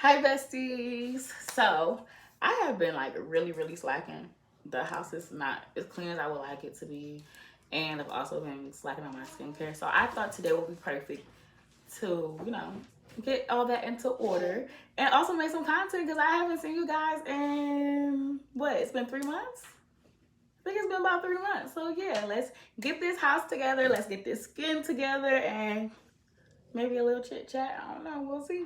Hi besties. So I have been like really slacking. The house is not as clean as I would like it to be. And I've also been slacking on my skincare. So I thought today would be perfect to, get all that into order. And also make some content because I haven't seen you guys in what? It's been 3 months? I think it's been about 3 months. So yeah, let's get this house together. Let's get this skin together and maybe a little chit chat. I don't know. We'll see.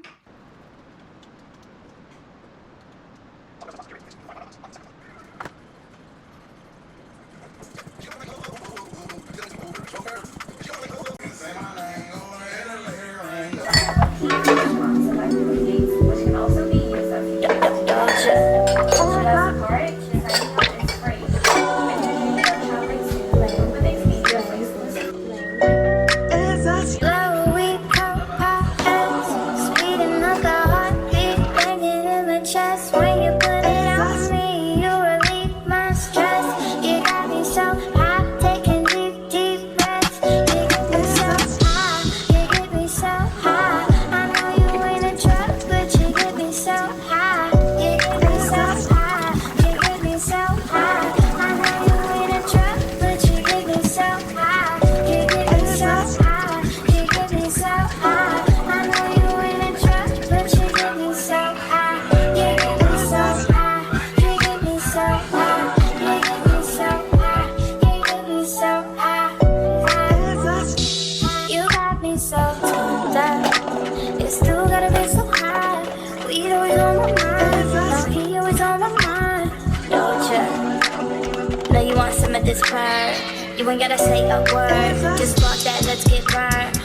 This part, you ain't gotta say a word. Just walk that, let's get burned.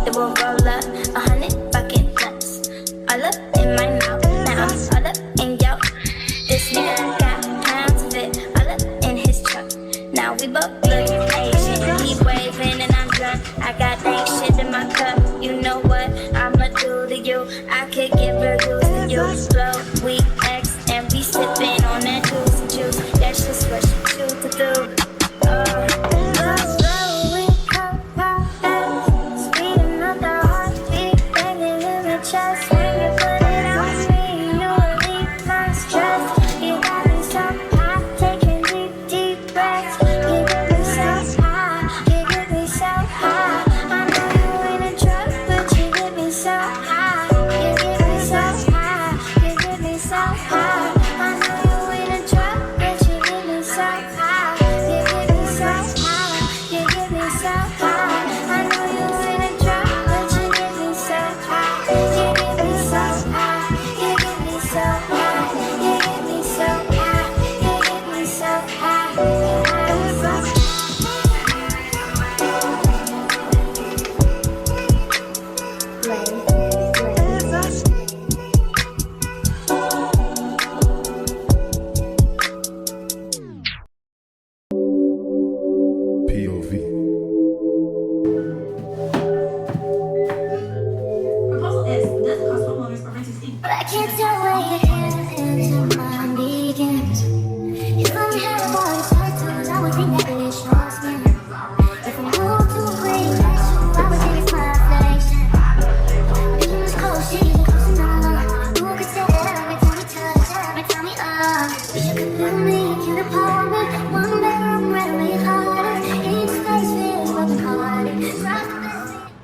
Then we'll roll up 100 fucking nuts. All up in my mouth, now all up in yo. This nigga got pounds of it, all up in his truck. Now we both look Asian, he waving and I'm drunk. I got that shit in my cup. You know what I'ma do to you? I could give reviews to you. Blow, we X and we sipping on that juice. That's just what she choose to do.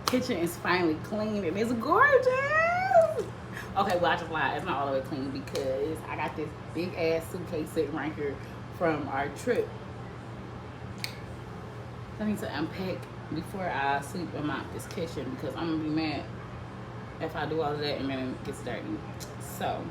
Kitchen is finally clean and it's gorgeous. Okay, well I just lied. It's not all the way clean because I got this big ass suitcase sitting right here from our trip. I need to unpack before I sweep and mop this kitchen because I'm gonna be mad if I do all of that and then it gets dirty. So.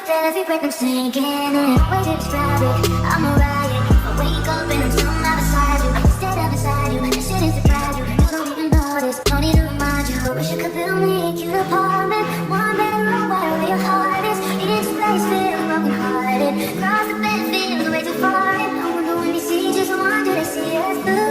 that every breath I'm sinking in. Way to describe it, I'm a riot. I wake up and I'm somehow beside you. Instead of beside you, this shouldn't surprise you. You don't even notice, no need to remind you. Wish you could build me a cute apartment, one bedroom where your heart is. Each place feels broken hearted. Cross the bed feels way too far. And I wonder when you see just one, do they see us through?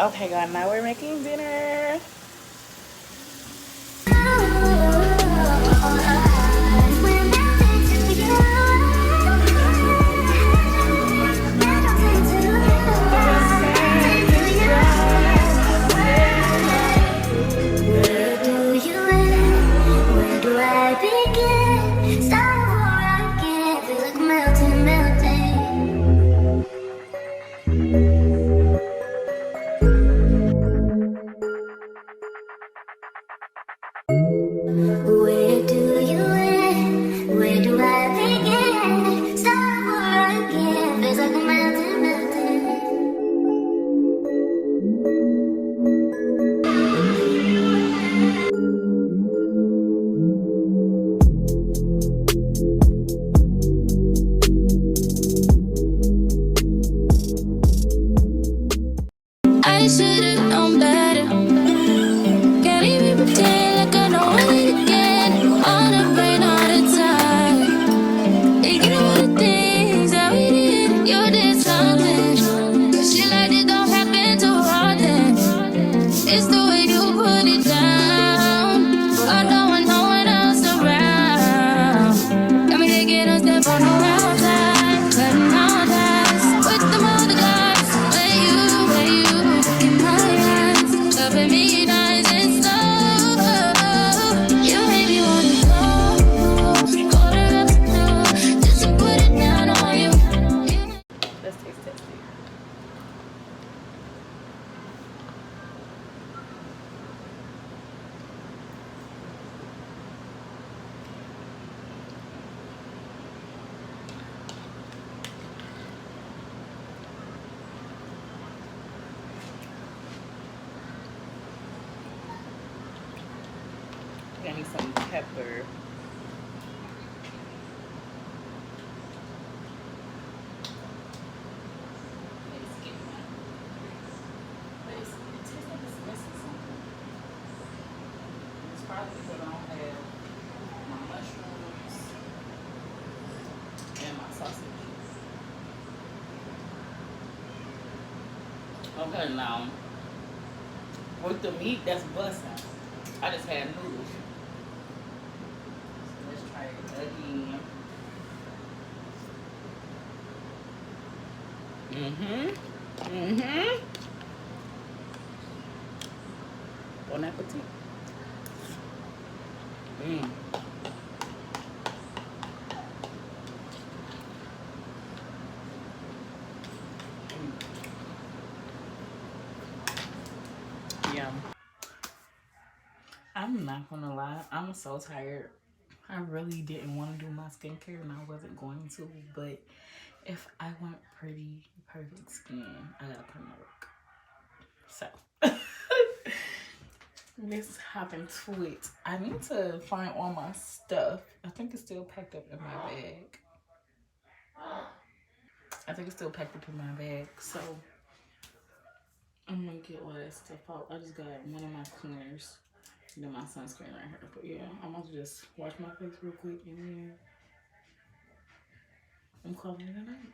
Okay, guys, now we're making dinner. I should've known better. Can't even pretend like I know it again. On the brain all the time. Thinking about the things that we did. You did something. Shit like this don't happen too often. It's the way you put it down. When no one else around. Got me taking a step on the wrong side. Cutting all ties with them other guys. Where you in my eyes. Loving me nice and slow. You made me wanna go to the blue, just to put it down on you. Let's taste test it. Got me some pepper. Probably because I don't have my mushrooms and my sausage. Okay, now with the meat that's busting, I just had noodles. So let's try it again. Bon appetit. Yum. I'm not gonna lie, I'm so tired. I really didn't want to do my skincare and I wasn't going to, but if I want pretty, perfect skin, I gotta put in the work. So let's hop into it. I need to find all my stuff. I think it's still packed up in my bag. So I'm gonna get all that stuff out. I just got one of my cleaners and then my sunscreen right here. But yeah, I'm gonna just wash my face real quick and then I'm calling it a night.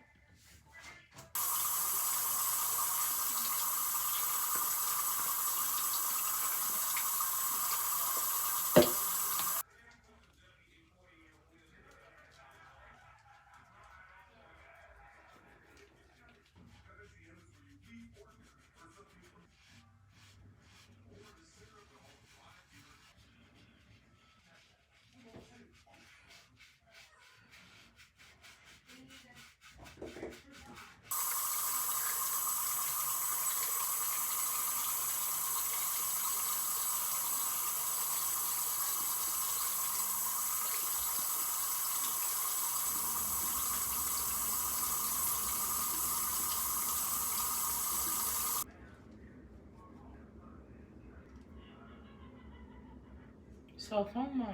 So from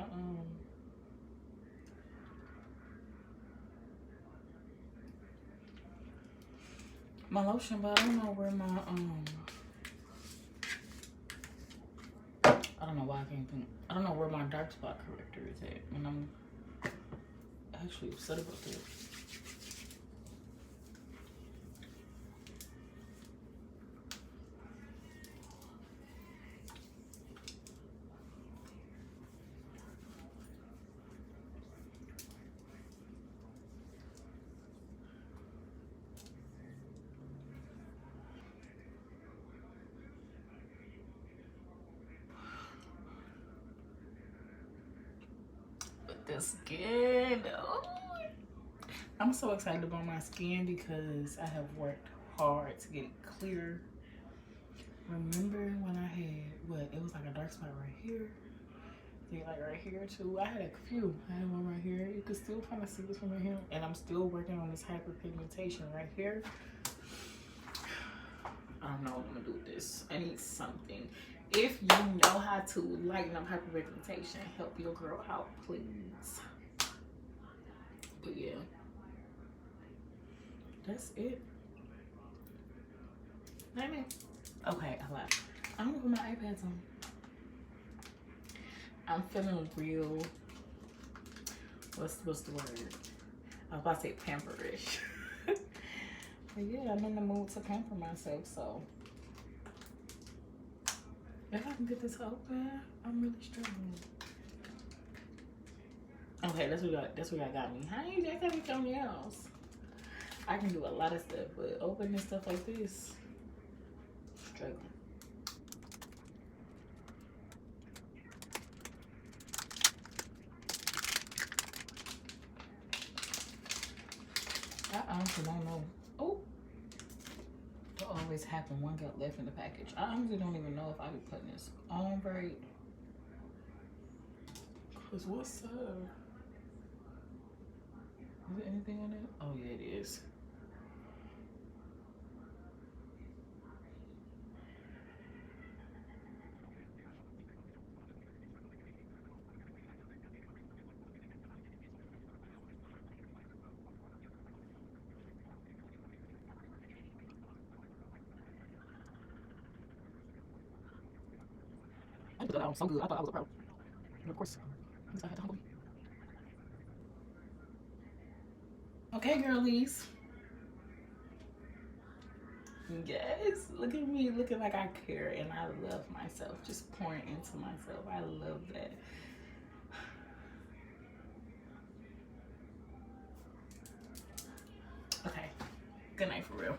my lotion, but I don't know where my I don't know why I can't think. I don't know where my dark spot corrector is at, and I'm actually upset about that. The skin, oh, I'm so excited about my skin because I have worked hard to get it clear. Remember when I had what, it was like a dark spot right here, see, like right here too. I had a few. I had one right here. You can still kind of see this from right here, and I'm still working on this hyperpigmentation right here. I don't know what I'm gonna do with this. I need something. If you know how to lighten up hyperpigmentation, help your girl out, please. But yeah, that's it. Amen. Okay, I lied. I'm gonna put my iPads on. I'm feeling real. What's the word? I was about to say pamperish. But yeah, I'm in the mood to pamper myself, so if I can get this open, I'm really struggling. Okay, that's what y'all got me. How you just have me your nails? I can do a lot of stuff, but opening stuff like this, struggling. I honestly don't know. Oh, that always happen. One got left in the package. I honestly don't even know if I be putting this on right. Cause what's up? Is there anything on it? Oh yeah, it is. I thought I was so good. I thought I was a pro. And of course, I had to humble me. Okay, girlies. Yes, look at me looking like I care and I love myself. Just pouring into myself. I love that. Okay, good night for real.